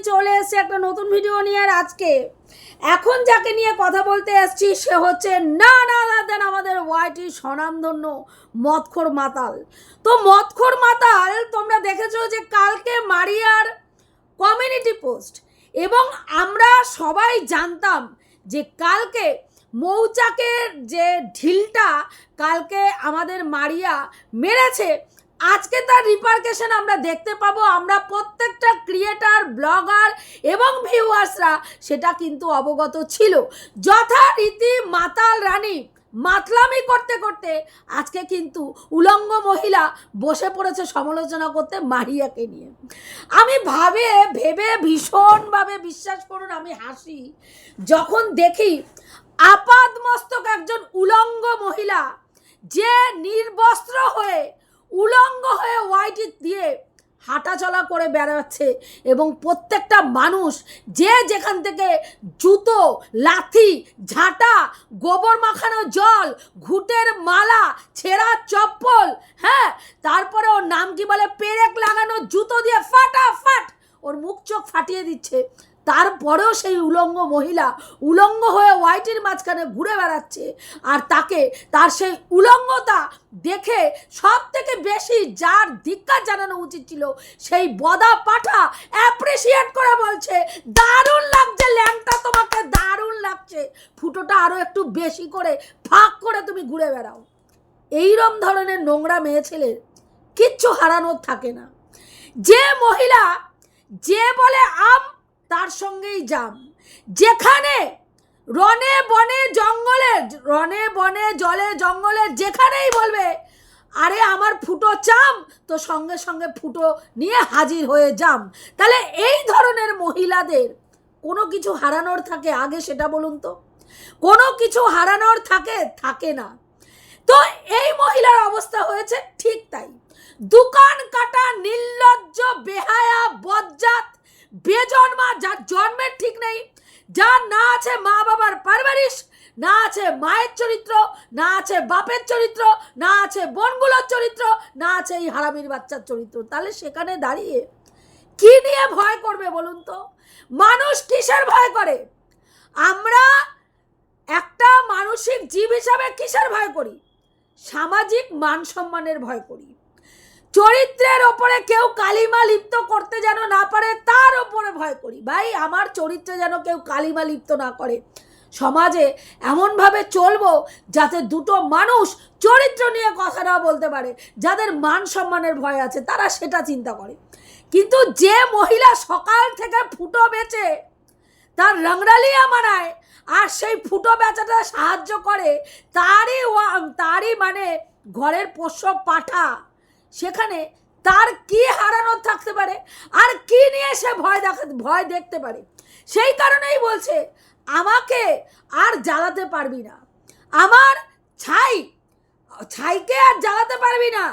চলে এসেছি একটা নতুন ভিডিও নিয়ে। আর আজকে এখন যাকে নিয়ে কথা বলতে এসেছি সে হচ্ছে না দেন আমাদের ওয়াইটি স্বনামধন্য মদখোর মাতাল। তো মদখোর মাতাল তোমরা দেখেছো যে কালকে মারিয়ার কমিউনিটি পোস্ট, এবং আমরা সবাই জানতাম যে কালকে মৌচাকের যে ঢিলটা কালকে আমাদের মারিয়া মেরেছে, আজকে তার রিপারকেশন আমরা দেখতে পাবো। আমরা প্রত্যেকটা ক্রিয়েটার, ব্লগার এবং ভিউয়ার্সরা সেটা কিন্তু অবগত ছিল। যথারীতি মাতাল রানী মাতলামি করতে করতে আজকে কিন্তু উলঙ্গ মহিলা বসে পড়েছে সমালোচনা করতে মারিয়াকে নিয়ে। আমি ভেবে ভীষণভাবে, বিশ্বাস করুন আমি হাসি যখন দেখি আপাদ মস্তক একজন উলঙ্গ মহিলা যে নির্বস্ত্র হয়ে উলঙ্গ হয়ে ওয়াইটি দিয়ে হাঁটাচলা করে বেড়াচ্ছে, এবং প্রত্যেকটা মানুষ যে যেখান থেকে জুতো, লাথি, ঝাঁটা, গোবর মাখানো জল, ঘুটের মালা, ছেঁড়া চপ্পল, হ্যাঁ, তারপরে ওর নাম কি বলে, পেরেক লাগানো জুতো দিয়ে ফাটাফাট ওর মুখ চোখ ফাটিয়ে দিচ্ছে, তারপরেও সেই উলঙ্গ মহিলা উলঙ্গ হয়ে ওয়াইটির মাঝখানে ঘুরে বেড়াচ্ছে। আর তাকে তার সেই উলঙ্গতা দেখে সব থেকে বেশি যার ধিক্কার জানানো উচিত ছিল সেই বদা পাঠা অ্যাপ্রিসিয়েট করে বলছে, দারুণ লাগছে ল্যাংটা, তোমাকে দারুণ লাগছে, ফুটোটা আরও একটু বেশি করে ফাঁক করে তুমি ঘুরে বেড়াও। এইরম ধরনের নোংরা মেয়ে ছেলের কিচ্ছু হারানোর থাকে না। যে মহিলা যে বলে আম তার সঙ্গেই জাম, যেখানে রনে বনে জঙ্গলে, রনে বনে জলে জঙ্গলে যেখানেই বলবে আরে আমার ফুটো চাম, তো সঙ্গে সঙ্গে ফুটো নিয়ে হাজির হয়ে যাম। তাহলে এই ধরনের মহিলাদের কোনো কিছু হারানোর থাকে আগে সেটা বলুন তো? কোনো কিছু হারানোর থাকে না। তো এই মহিলার অবস্থা হয়েছে ঠিক তাই। দোকান কাটা নির্লজ্জ, বেহায়া, বজ্জাত, বেজন্মা, যার জন্মের ঠিক নেই, যার না আছে মা বাবার পারভারিশ, না আছে মায়ের চরিত্র, না আছে বাপের চরিত্র, না আছে বোনগুলোর চরিত্র, না আছে এই হারামির বাচ্চার চরিত্র, তাহলে সেখানে দাঁড়িয়ে কি নিয়ে ভয় করবে বলুন তো? মানুষ কিসের ভয় করে? আমরা একটা মানসিক জীব হিসাবে কিসের ভয় করি? সামাজিক মান সম্মানের ভয় করি। চরিত্রের ওপরে কেউ কালিমা লিপ্ত করতে যেন না পারে তার ওপরে ভয় করি। ভাই আমার চরিত্রে যেন কেউ কালিমা লিপ্ত না করে। সমাজে এমনভাবে চলবো যাতে দুটো মানুষ চরিত্র নিয়ে কথা না বলতে পারে, যাদের মান সম্মানের ভয় আছে তারা সেটা চিন্তা করে। কিন্তু যে মহিলা সকাল থেকে ফুটো বেচে তার রংরালিয়া মানায় আর সেই ফুটো বেচাটা সাহায্য করে, তারই মানে ঘরের পোষ্য পাঠা, সেখানে তার কি হারানোর থাকতে পারে? আর কি নিয়ে সে ভয় দেখতে পারে? সেই কারণেই বলছে আমাকে আর জ্বালাতে পারবি না, আমার ছাইকে আর জ্বালাতে পারবি না।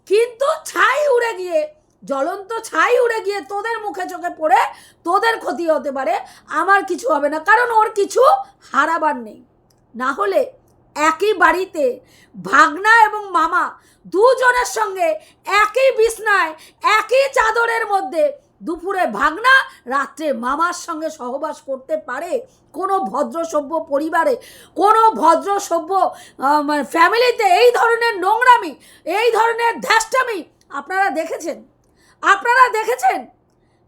কিন্তু ছাই উড়ে গিয়ে, জ্বলন্ত ছাই উড়ে গিয়ে তোদের মুখে চোখে পড়ে তোদের ক্ষতি হতে পারে, আমার কিছু হবে না, কারণ ওর কিছু হারাবার নেই। না হলে একই বাড়িতে ভাগনা এবং মামা দুজনের সঙ্গে একই বিছনায় একই চাদরের মধ্যে দুপুরে ভাগনা, রাত্রে মামার সঙ্গে সহবাস করতে পারে কোনো ভদ্রসভ্য পরিবারে, কোনো ভদ্রসভ্য ফ্যামিলিতে? এই ধরনের নোংরামি, এই ধরনের ধ্যাষ্টামি আপনারা দেখেছেন?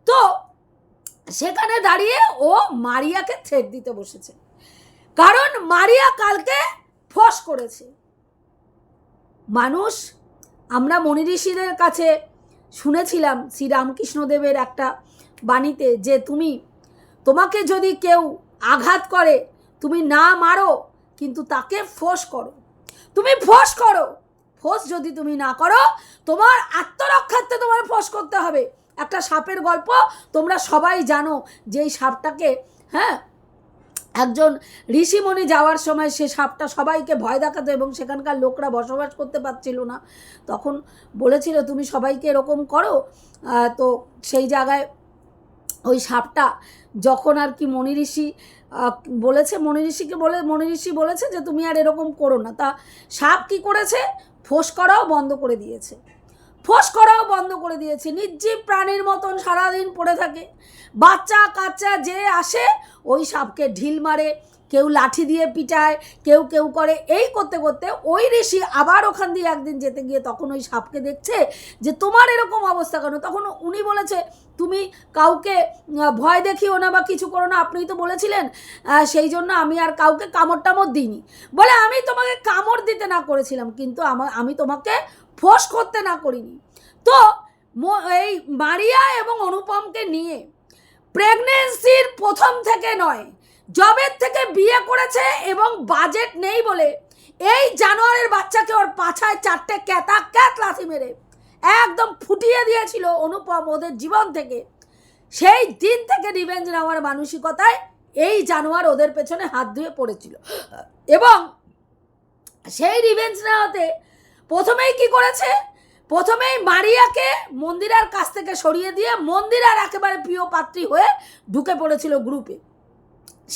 তো সেখানে দাঁড়িয়ে ও মারিয়াকে থ্রেট দিতে বসেছে, কারণ মারিয়া কালকে ফস করেছে। মানুষ, আমরা মনি ঋষিদের কাছে শুনেছিলাম শ্রীরামকৃষ্ণদেবের একটা বাণীতে যে তোমাকে যদি কেউ আঘাত করে তুমি না মারো, কিন্তু তাকে ফোঁস করো। তুমি ফোঁস করো, ফোঁস যদি তুমি না করো তোমার আত্মরক্ষার্থে তোমার ফোঁস করতে হবে। একটা সাপের গল্প তোমরা সবাই জানো, যে এই সাপটাকে, হ্যাঁ, একজন ঋষিমণি যাওয়ার সময় সে সাপটা সবাইকে ভয় দেখাতো এবং সেখানকার লোকরা বসবাস করতে পারছিল না। তখন বলেছিল তুমি সবাইকে এরকম করো। তো সেই জায়গায় ওই সাপটা যখন আর কি মনি ঋষি বলেছে যে তুমি আর এরকম করো না, তা সাপ কি করেছে, ফোঁস করাও বন্ধ করে দিয়েছে। ফোঁস করাও বন্ধ করে দিয়েছে। নির্জীব প্রাণীর মতন সারাদিন পড়ে থাকে। বাচ্চা কাচ্চা যে আসে ওই সাপকে ঢিল মারে, কেউ লাঠি দিয়ে পিটায়, কেউ কেউ করে। এই করতে করতে ওই ঋষি আবার ওখান দিয়ে একদিন যেতে গিয়ে তখন ওই সাপকে দেখছে যে তোমার এরকম অবস্থা কেন। তখন উনি বলেছে তুমি কাউকে ভয় দেখিও না বা কিছু করো না, আপনিই তো বলেছিলেন, সেই জন্য আমি আর কাউকে কামড় টামড় দিইনি। বলে আমি তোমাকে কামড় দিতে না করেছিলাম, কিন্তু আমি তোমাকে ফোঁস করতে না করিনি। তো এই মারিয়া এবং অনুপমকে নিয়ে প্রেগনেন্সির প্রথম থেকে নয়, জবের থেকে বিয়ে করেছে এবং বাজেট নেই বলে এই জানোয়ারের বাচ্চাকে ওর পাছায় 4টে ক্যাত লাথি মেরে একদম ফুটিয়ে দিয়েছিল অনুপম ওদের জীবন থেকে। সেই দিন থেকে রিভেঞ্জ নেওয়ার মানসিকতায় এই জানোয়ার ওদের পেছনে হাত ধুয়ে পড়েছিল। এবং সেই রিভেঞ্জ নেওয়াতে প্রথমেই কি করেছে, প্রথমেই মারিয়াকে মন্দিরার কাছ থেকে সরিয়ে দিয়ে মন্দিরার একেবারে প্রিয় পাত্রী হয়ে ঢুকে পড়েছিল গ্রুপে।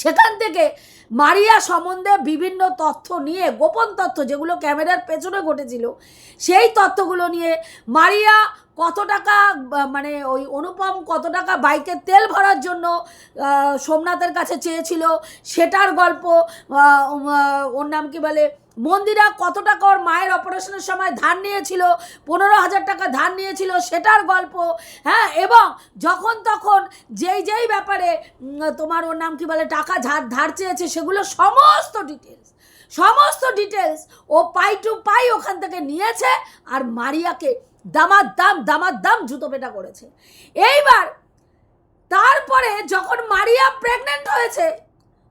সেখান থেকে মারিয়া সম্বন্ধে বিভিন্ন তথ্য নিয়ে, গোপন তথ্য যেগুলো ক্যামেরার পেছনে ঘটেছিল, সেই তথ্যগুলো নিয়ে মারিয়া কত টাকা, মানে ওই অনুপম কত টাকা বাইকের তেল ভরার জন্য সোমনাথের কাছে চেয়েছিল সেটার গল্প, ওর নাম কি বলে মন্দিরা কত টাকা ওর মায়ের অপারেশনের সময় ধার নিয়েছিল, 15,000 টাকা ধার নিয়েছিল সেটার গল্প। হ্যাঁ, এবং যখন তখন যেই ব্যাপারে তোমার ওর নাম কি বলে টাকা ধার চেয়েছে সেগুলো সমস্ত ডিটেলস ও পাই টু পাই ওখান থেকে নিয়েছে আর মারিয়াকে দামাদাম জুতো পেটা করেছে। এইবার তারপরে যখন মারিয়া প্রেগনেন্ট হয়েছে,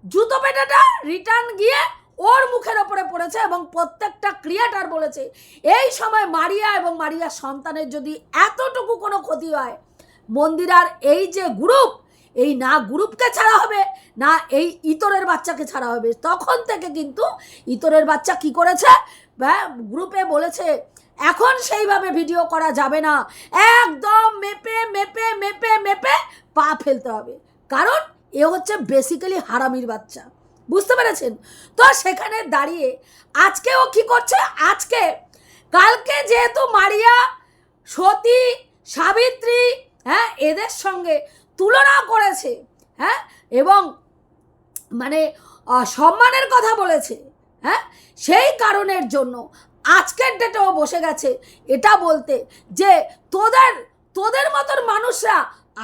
জুতো পেটাটা রিটার্ন গিয়ে ওর মুখের ওপরে পড়েছে এবং প্রত্যেকটা ক্রিয়েটার বলেছে এই সময় মারিয়া এবং মারিয়ার সন্তানের যদি এতটুকু কোনো ক্ষতি হয়, মন্দিরার এই যে গ্রুপ, এই না গ্রুপকে ছাড়া হবে না এই ইতরের বাচ্চাকে ছাড়া হবে। তখন থেকে কিন্তু ইতরের বাচ্চা কি করেছে, গ্রুপে বলেছে এখন সেইভাবে ভিডিও করা যাবে না, একদম মেপে পা ফেলতে হবে, কারণ এ হচ্ছে বেসিক্যালি হারামির বাচ্চা। বুঝতে পেরেছেন? তো সেখানে দাঁড়িয়ে আজকে ও কি করছে, কালকে যেহেতু মারিয়া সতী সাবিত্রী, হ্যাঁ, এদের সঙ্গে তুলনা করেছে, হ্যাঁ, এবং মানে সম্মানের কথা বলেছে, হ্যাঁ, সেই কারণের জন্য আজকের ডেটেও বসে গেছে এটা বলতে যে তোদের মতন মানুষরা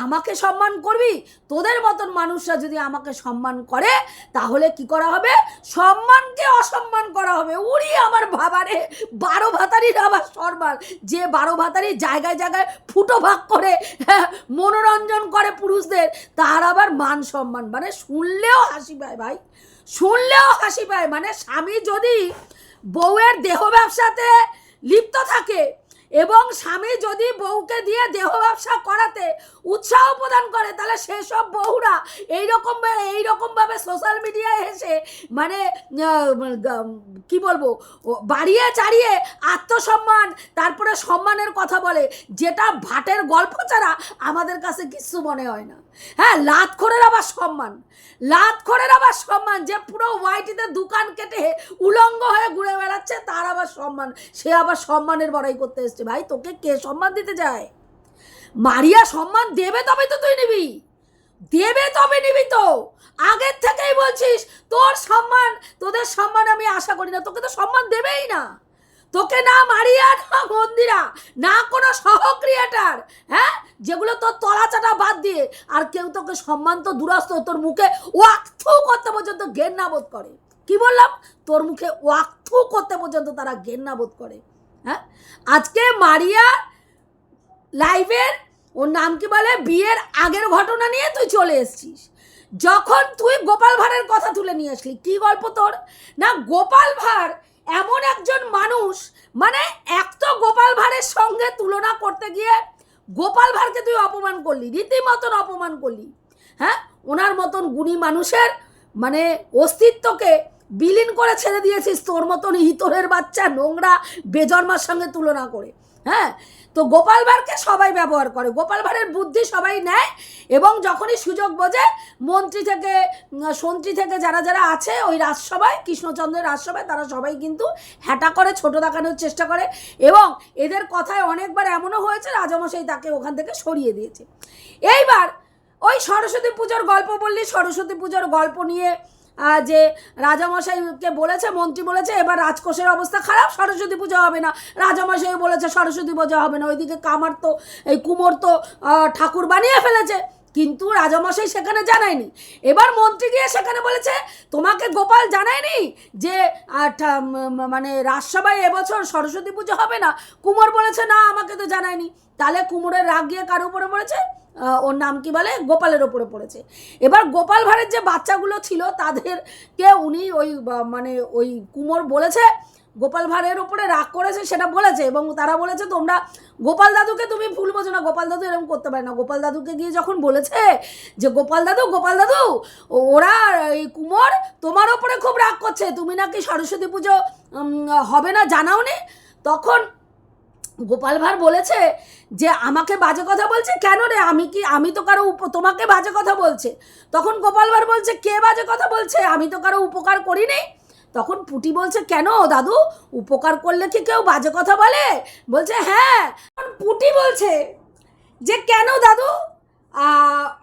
আমাকে সম্মান করবি, তোদের মতন মানুষরা যদি আমাকে সম্মান করে তাহলে কি করা হবে, সম্মানকে অসম্মান করা হবে। উড়ি আমার বাবারে, 12 ভাতারির আবার সম্মান, যে 12 ভাতারি জায়গায় জায়গায় ফুটো ভাগ করে মনোরঞ্জন করে পুরুষদের, তার আবার মান সম্মান, মানে শুনলেও হাসি পায় ভাই, শুনলেও হাসি পায়। মানে স্বামী যদি বউয়ের দেহ ব্যবসাতে লিপ্ত থাকে এবং স্বামী যদি বউকে দিয়ে দেহ ব্যবসা করাতে উৎসাহ প্রদান করে, তাহলে সেসব বউরা এইরকমভাবে সোশ্যাল মিডিয়ায় এসে মানে কি বলবো, বাড়িয়ে চাড়িয়ে আত্মসম্মান তারপরে সম্মানের কথা বলে, যেটা ভাটের গল্প ছাড়া আমাদের কাছে কিছু মনে হয় না। হ্যাঁ, লাতখোরের আবার সম্মান, যে পুরো ওয়াইটিতে দোকান কেটে উলঙ্গ হয়ে ঘুরে বেড়াচ্ছে তার আবার সম্মান, সে আবার সম্মানের বড়াই করতে এসছে। ভাই, তোকে কে সম্মান দিতে যায়? মারিয়া সম্মান দেবে তবে তো তুই নিবি, তো আগের থেকেই বলছিস তোদের সম্মান আমি আশা করি না, তোকে তো সম্মান দেবেই না, তোকে না মারিয়া না মন্দিরা না কোনো সহ ক্রিয়েটার, হ্যাঁ, যেগুলো তোর তলাচাটা বাদ দিয়ে আর কেউ তোকে সম্মান তো দূরস্থ, তোর মুখে ওয়াকথু করতে পর্যন্ত ঘেন্না বোধ করে। কি বললাম? তোর মুখে ওয়াকথু করতে পর্যন্ত তারা ঘেন্না বোধ করে। হ্যাঁ, আজকে মারিয়া লাইভের ওর নাম কি বলে বিয়ের আগের ঘটনা নিয়ে তুই চলে এসছিস, যখন তুই গোপাল ভাঁড়ের কথা তুলে নিয়ে আসলি। কি গল্প তোর? না, গোপাল ভাঁড় এমন একজন মানুষ, মানে এক তো গোপাল ভাঁড়ের সঙ্গে তুলনা করতে গিয়ে গোপাল ভাঁড়কে তুই অপমান করলি, রীতিমতন অপমান করলি। হ্যাঁ, ওনার মতন গুণী মানুষের মানে অস্তিত্বকে বিলীন করে ছেড়ে দিয়েছিস তোর মতন ইতরের বাচ্চা নোংরা বেজন্মার সঙ্গে তুলনা করে। হ্যাঁ, তো গোপাল ভাঁড়কে সবাই ব্যবহার করে, গোপাল ভাঁড়ের বুদ্ধি সবাই নেয়, এবং যখনই সুযোগ বোঝে মন্ত্রী থেকে সন্ত্রী থেকে যারা যারা আছে ওই রাজসভায়, কৃষ্ণচন্দ্রের রাজসভায়, তারা সবাই কিন্তু হ্যাটা করে, ছোট দেখানোর চেষ্টা করে। এবং এদের কথায় অনেকবার এমনও হয়েছে রাজামশাই তাকে ওখান থেকে সরিয়ে দিয়েছে। এইবার ওই সরস্বতী পুজোর গল্প বললি, সরস্বতী পুজোর গল্প নিয়ে যে রাজামশাইকে বলেছে, মন্ত্রী বলেছে এবার রাজকোষের অবস্থা খারাপ, সরস্বতী পুজো হবে না। রাজামশাই বলেছে সরস্বতী পুজো হবে না। ওইদিকে কামার তো, এই কুমোর তো ঠাকুর বানিয়ে ফেলেছে, কিন্তু রাজামশাই সেখানে জানায়নি। এবার মন্ত্রী গিয়ে সেখানে বলেছে তোমাকে গোপাল জানায়নি যে মানে রাজসভায় এবছর সরস্বতী পুজো হবে না? কুমোর বলেছে না, আমাকে তো জানায়নি। তাহলে কুমোরের রাগ গিয়ে কার উপরে পড়েছে? ওর নাম কি বলে, গোপালের ওপরে পড়েছে। এবার গোপাল ভাঁড়ের যে বাচ্চাগুলো ছিল তাদেরকে উনি ওই মানে ওই কুমোর বলেছে, গোপাল ভাঁড়ের ওপরে রাগ করেছে সেটা বলেছে, এবং তারা বলেছে তোমরা গোপাল দাদুকে তুমি ভুল বোঝো না, গোপাল দাদু এরকম করতে পারে না। গোপাল দাদুকে গিয়ে যখন বলেছে যে গোপাল দাদু ওরা এই কুমোর তোমার ওপরে খুব রাগ করছে, তুমি নাকি সরস্বতী পুজো হবে না জানাওনি, তখন গোপাল ভাঁড় বলেছে যে আমাকে বাজে কথা বলছে কেন রে, আমি তো কারো তোমাকে বাজে কথা বলছে। তখন গোপাল ভাঁড় বলছে কে বাজে কথা বলছে, আমি তো কারো উপকার করিনি। তখন পুটি বলছে কেন দাদু, উপকার করলে কি কেউ বাজে কথা বলে? বলছে হ্যাঁ। পুটি বলছে যে কেন দাদু,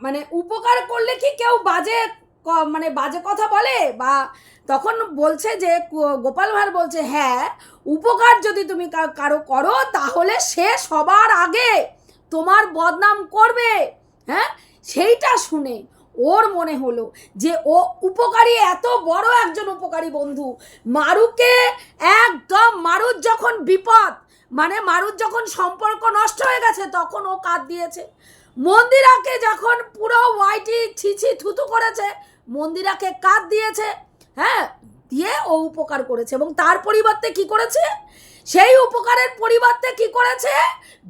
মানে উপকার করলে কি কেউ বাজে কথা বলে? বা তখন বলছে যে গোপাল ভাঁড় বলছে হ্যাঁ, উপকার যদি তুমি কারো করো তাহলে সে সবার আগে তোমার বদনাম করবে। হ্যাঁ, সেইটা শুনে ওর মনে হলো যে ও উপকারী, এত বড় একজন উপকারী বন্ধু মারুকে একদম, মারুর যখন বিপদ, মানে মারুর যখন সম্পর্ক নষ্ট হয়ে গেছে তখন ও কাঁদ দিয়েছে। মন্দিরাকে যখন পুরো ওয়াইটি ছিছি থুতু করেছে, মন্দিরাকে কাঁদ দিয়েছে। হ্যাঁ, দিয়ে ও উপকার করেছে, এবং তার পরিবর্তে কি করেছে, সেই উপকারের পরিবর্তে কি করেছে,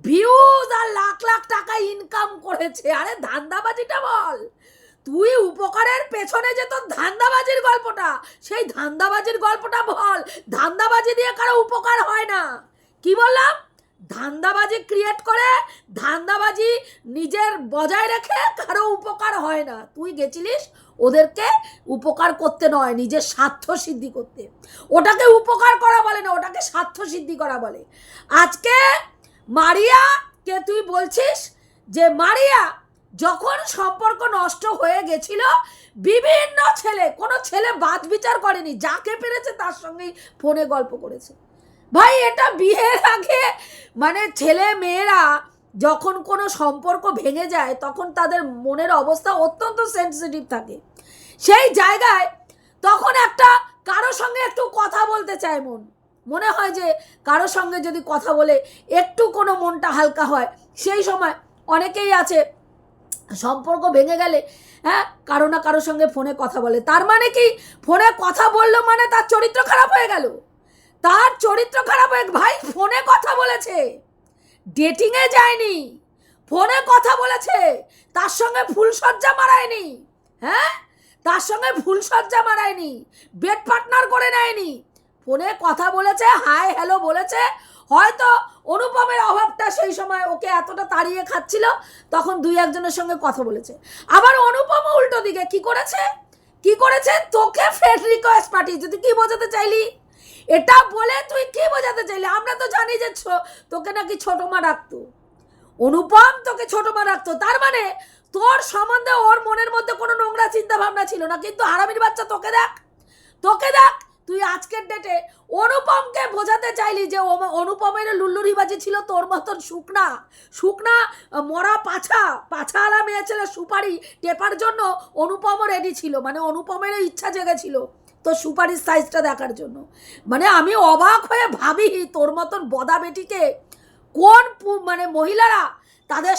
ভিউজ আর লাখ লাখ টাকা ইনকাম করেছে। আরে ধান্দাবাজিটা বল, তুই উপকারের পেছনে যে তোর ধান্দাবাজির গল্পটা, সেই ধান্দাবাজির গল্পটা বল। ধান্দাবাজি দিয়ে কারো উপকার হয় না। কি বললাম? ধান্দাবাজি ক্রিয়েট করে, ধান্দাবাজি নিজের বজায় রেখে কারো উপকার হয় না। তুই গেছিলিস ওদেরকে উপকার করতে নয়, নিজের স্বার্থ সিদ্ধি করতে। ওটাকে উপকার করা বলে না, ওটাকে স্বার্থ সিদ্ধি করা বলে। আজকে মারিয়াকে তুই বলছিস যে মারিয়া যখন সম্পর্ক নষ্ট হয়ে গেছিল, বিভিন্ন ছেলে, কোনো ছেলে বাদ বিচার করেনি, যাকে পেরেছে তার সঙ্গেই ফোনে গল্প করেছে। ভাই, এটা বিয়ের আগে মানে ছেলে মেয়েরা যখন কোনো সম্পর্ক ভেঙে যায় তখন তাদের মনের অবস্থা অত্যন্ত সেন্সিটিভ থাকে। সেই জায়গায় তখন একটা কারো সঙ্গে একটু কথা বলতে চায়, মনে হয় যে কারো সঙ্গে যদি কথা বলে একটু কোনো মনটা হালকা হয়। সেই সময় অনেকেই আছে সম্পর্ক ভেঙে গেলে হ্যাঁ কারো না কারোর সঙ্গে ফোনে কথা বলে। তার মানে কি, ফোনে কথা বললো মানে তার চরিত্র খারাপ হয়ে গেল? তার চরিত্র খারাপ হয়ে, ভাই ফোনে কথা বলেছে, ডেটিংয়ে যায়নি, ফোনে কথা বলেছে, তার সঙ্গে ফুলসজ্জা মারায়নি। হ্যাঁ, তার সঙ্গে ফুলসজ্জা মারায়নি, বেড পার্টনার করে নেয়নি, ফোনে কথা বলেছে, হাই হ্যালো বলেছে। হয়তো অনুপমের অভাবটা সেই সময় ওকে এতটা তাড়িয়ে খাচ্ছিল, তখন দুই একজনের সঙ্গে কথা বলেছে। আবার অনুপম উল্টো দিকে কি করেছে, তোকে ফ্রেন্ড রিকোয়েস্ট পাঠিয়েছে। তুই কি বোঝাতে চাইলি? এটা বলে তুই কি বোঝাতে চাইলি? আমরা তো জানি যে তোকে নাকি ছোট মা রাখতো, অনুপম তোকে ছোট মা রাখতো। তার মানে তোর সম্বন্ধে ওর মনের মধ্যে কোনো নোংরা চিন্তা ভাবনা ছিল না। কিন্তু হারামির বাচ্চা, তোকে দেখ, তুই আজকের ডেটে অনুপমকে বোঝাতে চাইলি যে অনুপমের লুল্লুরিবাজি ছিল তোর মতন শুকনা মরা পাছাওয়ালা মেয়ে ছেলে সুপারি টেপার জন্য অনুপমও রেডি ছিল। মানে অনুপমেরও ইচ্ছা জেগেছিল তো সুপারির সাইজটা দেখার জন্য। মানে আমি অবাক হয়ে ভাবি, তোর মতন বদা বেটিকে কোন মানে মহিলারা তাদের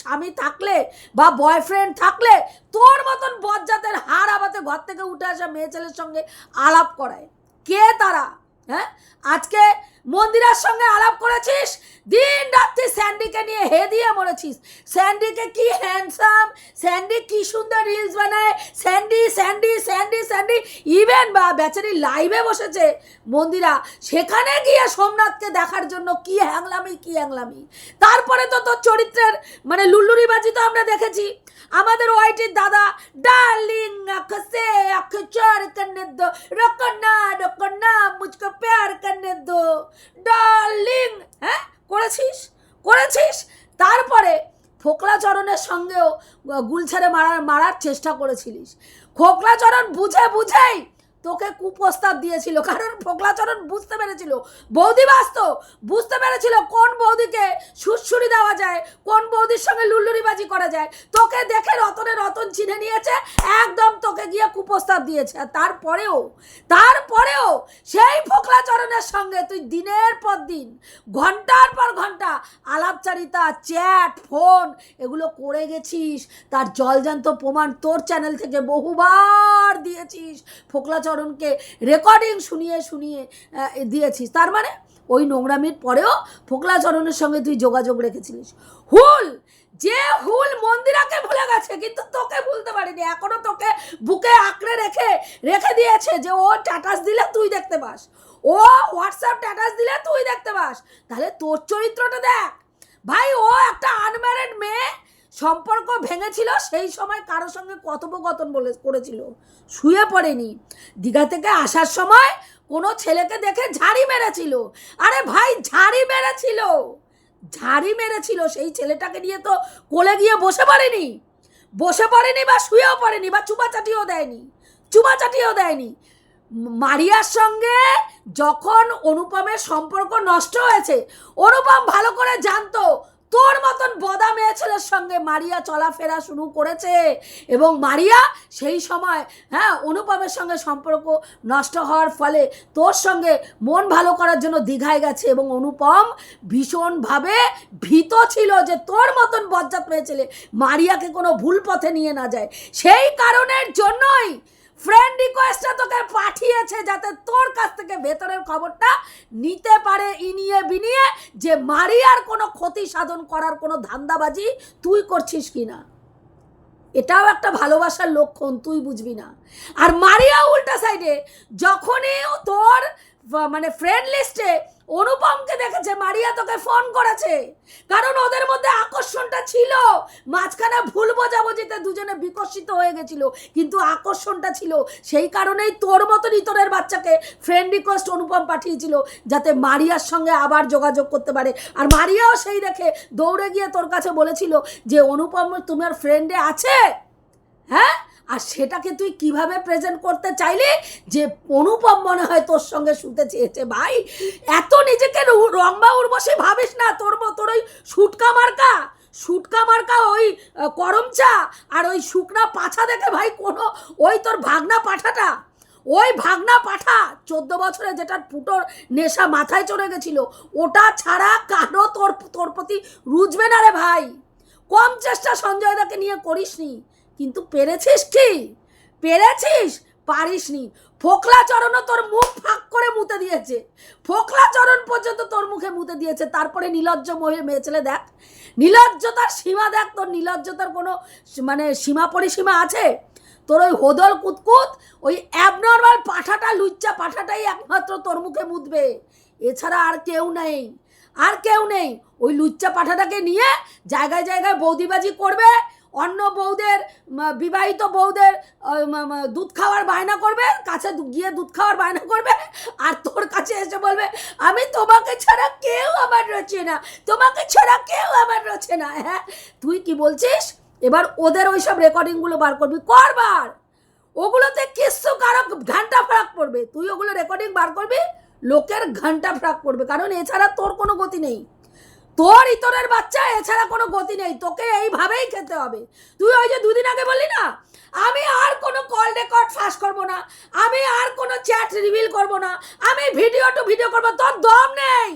স্বামী থাকলে বা বয়ফ্রেন্ড থাকলে তোর মতন বজ্জাতের হাড় আবাতে ঘর থেকে উঠে আসা মেয়ে ছেলের সঙ্গে আলাপ করায়? কে তারা? হ্যাঁ, আজকে মন্দিরার সঙ্গে আলাপ করেছিস, দিন রাত্রি স্যান্ডিকে নিয়ে হে দিয়ে মরেছিস। স্যান্ডিকে কি হ্যান্ডসাম, স্যান্ডি কি সুন্দর রিলস বানায়, Sandy Sandy Sandy Sandy. Even বা বেচারি লাইভে বসেছে মন্দিরা, সেখানে গিয়ে সোমনাথকে দেখার জন্য কি হ্যাংলামি কি হ্যাংলামি। তারপরে তো তোর চরিত্রের মানে লুল্লুরিবাজি তো আমরা দেখেছি। আমাদের ওয়াইটির দাদা ডার্লিং আঁখসে আঁখচার করনে দো, রকনা রকনা মুঝকো প্যার করনে দো ডার্লিং, হ্যাঁ করেছিস। তারপরে ফোকলাচরণের সঙ্গেও গুলছাড়ে মারার চেষ্টা করেছিলিস। ফোকলাচরণ বুঝেই তোকে কুপ্রস্তাব দিয়েছিল, কারণ ফোকলাচরণ বুঝতে পেরেছিল, বৌদি বাস্তব বুঝতে পেরেছিল কোন বৌদিকে সুরসুরি দেওয়া যায়, কোন বৌদির সঙ্গে লুল্লুরিবাজি করা যায়। তোকে দেখে রতন চিনে নিয়েছে, একদম তোকে গিয়ে কুপ্রস্তাব দিয়েছে। আর তারপরেও সেই ফোকলাচরণের সঙ্গে তুই দিনের পর দিন, ঘন্টার পর ঘন্টা আলাপচারিতা, চ্যাট, ফোন এগুলো করে গেছিস। তার জলজান্ত প্রমাণ তোর চ্যানেল থেকে বহুবার দিয়েছিস, ফোকলাচরণকে রেকর্ডিং শুনিয়ে দিয়েছিস। তার মানে ওই নোংরামির পরেও ফোকলাচরণের সঙ্গে তুই যোগাযোগ রেখেছিলিস। হুল মন্দিরাকে ভুলে গেছে, কিন্তু তোকে ভুলতে পারিনি। এখনো তোকে বুকে আঁকড়ে রেখে দিয়েছে যে ও স্ট্যাটাস দিলে তুই দেখতে পাস, ও হোয়াটসঅ্যাপ স্ট্যাটাস দিলে তুই দেখতে পাস। তাহলে তোর চরিত্রটা দেখ ভাই। ও একটা আনম্যারিড মেয়ে, সম্পর্ক ভেঙেছিল, সেই সময় কারোর সঙ্গে কথোপকথন করেছিল, শুয়ে পড়েনি। দীঘা থেকে আসার সময় কোনো ছেলেকে দেখে ঝাড়ি মেরেছিল। আরে ভাই ঝাড়ি মেরেছিল, সেই ছেলেটাকে নিয়ে তো কোলে গিয়ে বসে পড়েনি বা শুয়েও পড়েনি বা চুমাচাটিও দেয়নি। মারিয়ার সঙ্গে যখন অনুপমের সম্পর্ক নষ্ট হয়েছে, অনুপম ভালো করে জানতো তোর মতন বদা মেয়ে ছেলের সঙ্গে মারিয়া চলাফেরা শুরু করেছে, এবং মারিয়া সেই সময় অনুপমের সঙ্গে সম্পর্ক নষ্ট হওয়ার ফলে তোর সঙ্গে মন ভালো করার জন্য দীঘায় গেছে, এবং অনুপম ভীষণভাবে ভীত ছিল যে তোর মতন বজ্জাত মেয়ে ছেলে মারিয়াকে কোনো ভুল পথে নিয়ে না যায়। সেই কারণের জন্যই ফ্রেন্ড রিকোয়েস্টটা তোকে পাঠিয়েছে, যাতে তোর কাছ থেকে ভেতরের খবরটা নিতে পারে ইনিয়ে বিনিয়ে, যে মারিয়ার কোনো ক্ষতি সাধন করার কোনো ধান্দাবাজি তুই করছিস কিনা। এটাও একটা ভালোবাসার লক্ষণ, তুই বুঝবি না। আর মারিয়া উল্টা সাইডে যখনই তোর মানে ফ্রেন্ড লিস্টে অনুপমকে দেখেছে, মারিয়া তোকে ফোন করেছে, কারণ ওদের মধ্যে আকর্ষণটা ছিল। মাঝখানে ভুল বোঝাবুঝিতে দুজনে বিকশিত হয়ে গেছিল, কিন্তু আকর্ষণটা ছিল। সেই কারণেই তোর মতন ইতরের বাচ্চাকে ফ্রেন্ড রিকোয়েস্ট অনুপম পাঠিয়েছিল, যাতে মারিয়ার সঙ্গে আবার যোগাযোগ করতে পারে। আর মারিয়াও সেই দেখে দৌড়ে গিয়ে তোর কাছে বলেছিল যে অনুপম তোমার ফ্রেন্ডে আছে, হ্যাঁ। আর সেটাকে তুই কিভাবে প্রেজেন্ট করতে চাইলি যে অনুপম মনে হয় তোর সঙ্গে শুতে চেয়েছে। ভাই এত নিজেকে রম্বা উর্বশী ভাবিস না। তোর ওই শুটকা মার্কা ওই করমচা আর ওই শুকনা পাছা দেখে ভাই কোনো ওই তোর ভাগনা পাঠাটা, ওই ভাগনা পাঠা 14 বছরে যেটা ফুটোর নেশা মাথায় চড়ে গেছিল, ওটা ছাড়া কারো তোর প্রতি রুজবে না রে ভাই। কম চেষ্টা সঞ্জয় দাকে নিয়ে করিসনি, কিন্তু পারিসনি। ফোকলাচরণও তোর মুখ ফাঁক করে মুতে দিয়েছে, ফোকলাচরণ পর্যন্ত তোর মুখে মুতে দিয়েছে। তারপরে নির্লজ্জ মেয়ে ছেলে দেখ, নির্লজ্জতার সীমা দেখ। তোর নির্লজ্জতার কোনো মানে সীমা পরিসীমা আছে? তোর ওই হোদল কুতকুত ওই অ্যাবনর্মাল পাঠাটা, লুচ্চা পাঠাটাই একমাত্র তোর মুখে মুতবে, এছাড়া আর কেউ নেই। ওই লুচ্চা পাঠাটাকে নিয়ে জায়গায় বৌদিবাজি করবে, অন্য বউদের, বিবাহিত বউদের দুধ খাওয়ার বায়না করবে, কাছে গিয়ে দুধ খাওয়ার বায়না করবে, আর তোর কাছে এসে বলবে আমি তোমাকে ছাড়া কেউ আমার রচে না। হ্যাঁ, তুই কি বলছিস? এবার ওদের ওইসব রেকর্ডিংগুলো বার করবি, করবার ওগুলোতে কিচ্ছু কারো ঘন্টা ফারাক পড়বে। তুই ওগুলো রেকর্ডিং বার করবি, লোকের ঘন্টা ফারাক পড়বে, কারণ এছাড়া তোর কোনো গতি নেই। তোর ইতরের বাচ্চা এছাড়া কোনো গতি নেই, তোকে এইভাবেই খেতে হবে। তুই ওই যে 2 দিন আগে বললি না, আমি আর কোনো কল রেকর্ড ফাঁস করবো না, আমি আর কোনো চ্যাট রিভিল করবো না, আমি ভিডিও টু ভিডিও করবো। তোর দম নেই,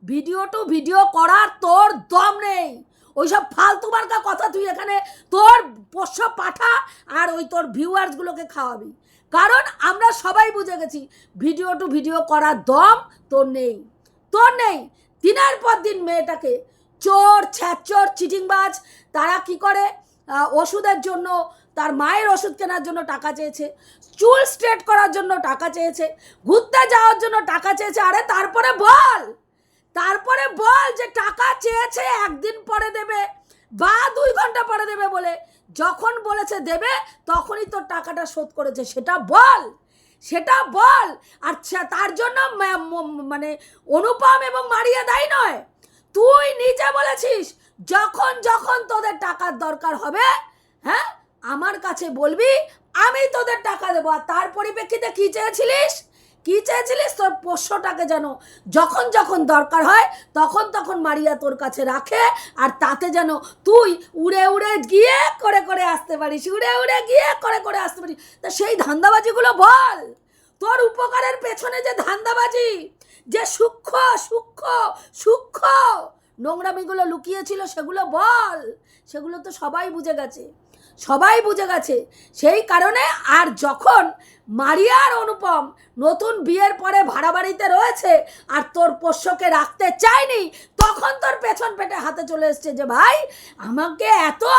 ভিডিও টু ভিডিও করার তোর দম নেই। ওইসব ফালতু মার্কা কথা তুই এখানে তোর পোষ্য পাঠা আর ওই তোর ভিউয়ার্সগুলোকে খাওয়াবি, কারণ আমরা সবাই বুঝে গেছি ভিডিও টু ভিডিও করার দম তোর নেই। তোর নেই। দিনের পর দিন মেয়েটাকে চোর, ছ্যাচোর, চিটিংবাজ তারা কি করে, ওষুধের জন্য, তার মায়ের ওষুধ কেনার জন্য টাকা চেয়েছে, চুল স্ট্রেট করার জন্য টাকা চেয়েছে, ঘুরতে যাওয়ার জন্য টাকা চেয়েছে। আরে তারপরে বল যে টাকা চেয়েছে একদিন পরে দেবে বা 2 ঘন্টা পরে দেবে বলে, যখন বলেছে দেবে তখনই তোর টাকাটা শোধ করেছে, সেটা বল। আর তার জন্য মানে অনুপম এবং মারিয়া দায়ী নয়। তুই নিজে বলেছিস যখন তোদের টাকার দরকার হবে, হ্যাঁ, আমার কাছে বলবি, আমি তোদের টাকা দেবো। আর তার পরিপ্রেক্ষিতে কি চেয়েছিলিস তোর পোষ্যটাকে যেন যখন দরকার হয় তখন মারিয়া তোর কাছে রাখে, আর তাতে যেন তুই উড়ে গিয়ে করে আসতে পারিস, তা সেই ধান্দাবাজিগুলো বল। তোর উপকারের পেছনে যে ধান্দাবাজি, যে সূক্ষ্ম নোংরামিগুলো লুকিয়েছিল সেগুলো বল। সেগুলো তো সবাই বুঝে গেছে। সেই কারণে আর যখন মারিয়া আর অনুপম নতুন বিয়ের পরে ভাড়া বাড়িতে রয়েছে আর তোর পোষ্যকে রাখতে চায়নি, তখন তোর পেছন পেটে হাতে চলে এসছে যে ভাই আমাকে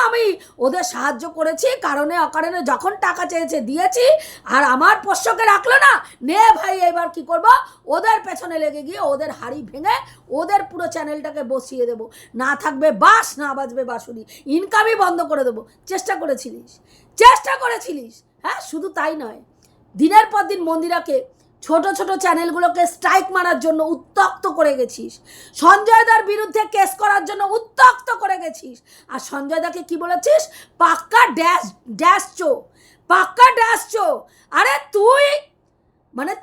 আমি ওদের সাহায্য করেছি, কারণে অকারণে যখন টাকা চেয়েছে দিয়েছি, আর আমার পোষ্যকে রাখলো না, নে ভাই এবার কি করব, ওদের পেছনে লেগে গিয়ে ওদের হাড়ি ভেঙে ওদের পুরো চ্যানেলটাকে বসিয়ে দেবো, না থাকবে বাস, না বাজবে বাঁশুরি, ইনকামই বন্ধ করে দেবো। চেষ্টা করেছিলিস। হ্যাঁ, শুধু তাই নয়, দিনের পর দিন মন্দিরাকে ছোট চ্যানেলগুলোকে স্ট্রাইক মারার জন্য উত্তক্ত করে গেছিস, সঞ্জয় দার বিরুদ্ধে কেস করার জন্য উত্তক্ত করে গেছিস। আর সঞ্জয় দাকে কি বলেছিস? পাক্কা ড্যাশ চো। আরে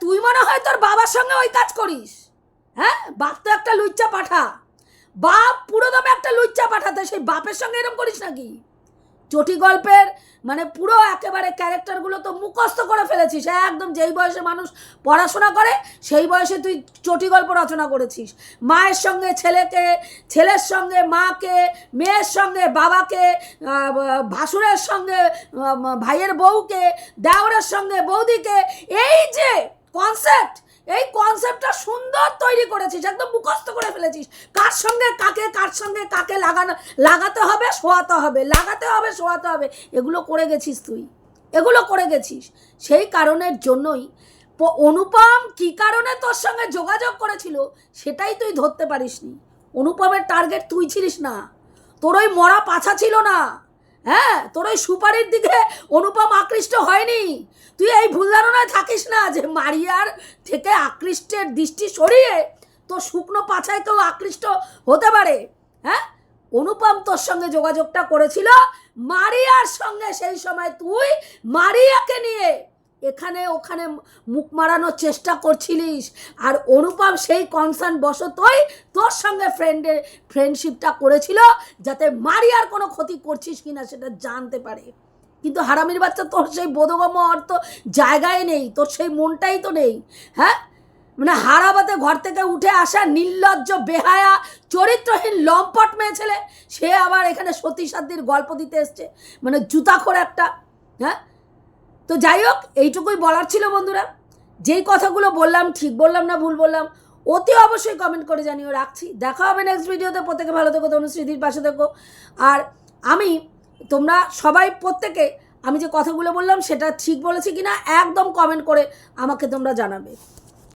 তুই মনে হয় তোর বাবার সঙ্গে ওই কাজ করিস। হ্যাঁ, বাপ তো একটা লুচ্চা পাঠা, বাপ পুরো দমে একটা লুচ্চা পাঠাতে, সেই বাপের সঙ্গে এরকম করিস নাকি? চটি গল্পের পুরো একেবারে ক্যারেক্টারগুলো তো মুখস্থ করে ফেলেছিস একদম। যেই বয়সে মানুষ পড়াশোনা করে সেই বয়সে তুই চটি গল্প রচনা করেছিস। মায়ের সঙ্গে ছেলেকে, ছেলের সঙ্গে মাকে, মেয়ের সঙ্গে বাবাকে, ভাসুরের সঙ্গে ভাইয়ের বউকে, দেওরের সঙ্গে বৌদিকে, এই যে কনসেপ্টটা সুন্দর তৈরি করেছিস, একদম মুখস্থ করে ফেলেছিস। কার সঙ্গে কাকে লাগাতে হবে, শোয়াতে হবে, এগুলো করে গেছিস। সেই কারণের জন্যই অনুপম কি কারণে তোর সঙ্গে যোগাযোগ করেছিল সেটাই তুই ধরতে পারিসনি। অনুপমের টার্গেট তুই ছিলিস না, তোর ওই মরা পাছা ছিল না। হ্যাঁ, তোর ওই সুপারির দিকে অনুপম আকৃষ্ট হয়নি। তুই এই ভুল ধারণায় থাকিস না যে মারিয়ার থেকে আকৃষ্টের দৃষ্টি সরিয়ে তোর শুকনো পাছায় কেউ আকৃষ্ট হতে পারে। হ্যাঁ, অনুপম তোর সঙ্গে যোগাযোগটা করেছিল মারিয়ার সঙ্গে। সেই সময় তুই মারিয়াকে নিয়ে এখানে ওখানে মুখ মারানোর চেষ্টা করছিলিস, আর অনুপম সেই কনসার্ন বশতই তোর সঙ্গে ফ্রেন্ডশিপটা করেছিল যাতে মারিয়ার কোনো ক্ষতি করছিস কিনা সেটা জানতে পারে। কিন্তু হারামির বাচ্চা, তোর সেই বোধগম্য অর্থ জায়গায় নেই, তোর সেই মনটাই তো নেই। হ্যাঁ, হারাবাতে ঘর থেকে উঠে আসা নির্লজ্জ, বেহায়া, চরিত্রহীন লম্পট মেয়ে ছেলে, সে আবার এখানে সতী সাধ্যির গল্প দিতে এসছে, জুতাখোর একটা। হ্যাঁ, তো যাই হোক, এইটুকুই বলার ছিল বন্ধুরা। যেই কথাগুলো বললাম ঠিক বললাম না ভুল বললাম অতি অবশ্যই কমেন্ট করে জানিও। রাখছি, দেখা হবে নেক্সট ভিডিওতে। প্রত্যেকে ভালো থেকো, তনুশ্রীদির পাশে থেকো। আর তোমরা সবাই প্রত্যেকে আমি যে কথাগুলো বললাম সেটা ঠিক বলেছি কিনা একদম কমেন্ট করে আমাকে তোমরা জানাবে।